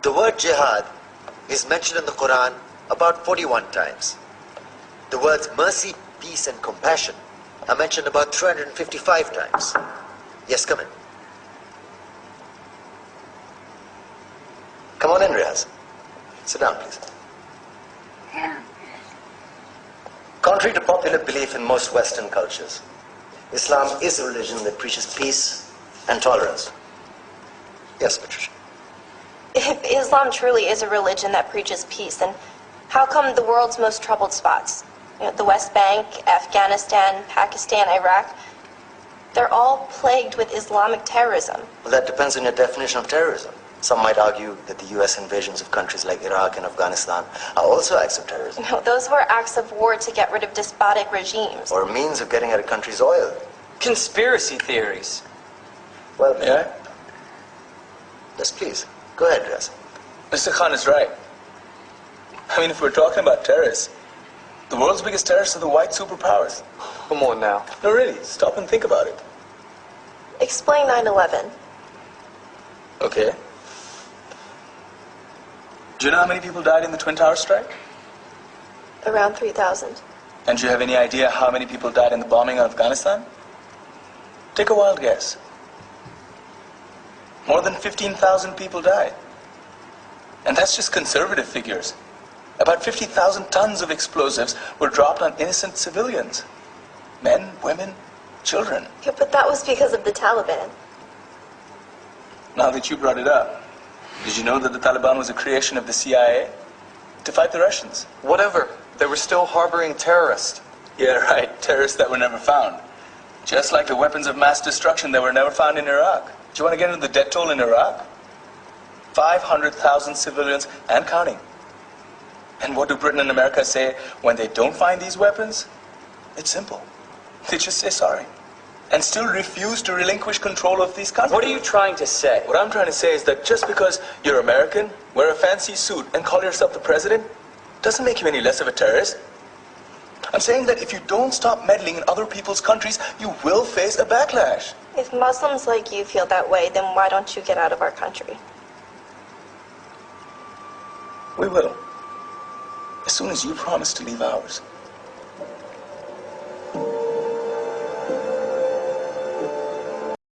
The word jihad is mentioned in the Quran about 41 times. The words mercy, peace, and compassion are mentioned about 355 times. Yes, come in. Come on in, Riaz. Sit down, please. Contrary to popular belief in most Western cultures, Islam is a religion that preaches peace and tolerance. Yes, Patricia. If Islam truly is a religion that preaches peace, then how come the world's most troubled spots, the West Bank, Afghanistan, Pakistan, Iraq, they're all plagued with Islamic terrorism? Well, that depends on your definition of terrorism. Some might argue that the U.S. invasions of countries like Iraq and Afghanistan are also acts of terrorism. No, those were acts of war to get rid of despotic regimes. Or a means of getting at a country's oil. Conspiracy theories. Well, May I? Yes, please. Go ahead, Riaz. Mr. Khan is right. I mean, if we're talking about terrorists, the world's biggest terrorists are the white superpowers. Come on now. No, really, stop and think about it. Explain 9/11. Okay. Do you know how many people died in the Twin Towers strike? Around 3,000. And do you have any idea how many people died in the bombing of Afghanistan? Take a wild guess. More than 15,000 people died. And that's just conservative figures. About 50,000 tons of explosives were dropped on innocent civilians. Men, women, children. Yeah, but that was because of the Taliban. Now that you brought it up, did you know that the Taliban was a creation of the CIA to fight the Russians? Whatever. They were still harboring terrorists. Yeah, right. Terrorists that were never found. Just like the weapons of mass destruction that were never found in Iraq. Do you want to get into the death toll in Iraq? 500,000 civilians and counting. And what do Britain and America say when they don't find these weapons? It's simple. They just say sorry. And still refuse to relinquish control of these countries. What are you trying to say? What I'm trying to say is that just because you're American, wear a fancy suit, and call yourself the president, doesn't make you any less of a terrorist. I'm saying that if you don't stop meddling in other people's countries, you will face a backlash. If Muslims like you feel that way, then why don't you get out of our country? We will. As soon as you promise to leave ours.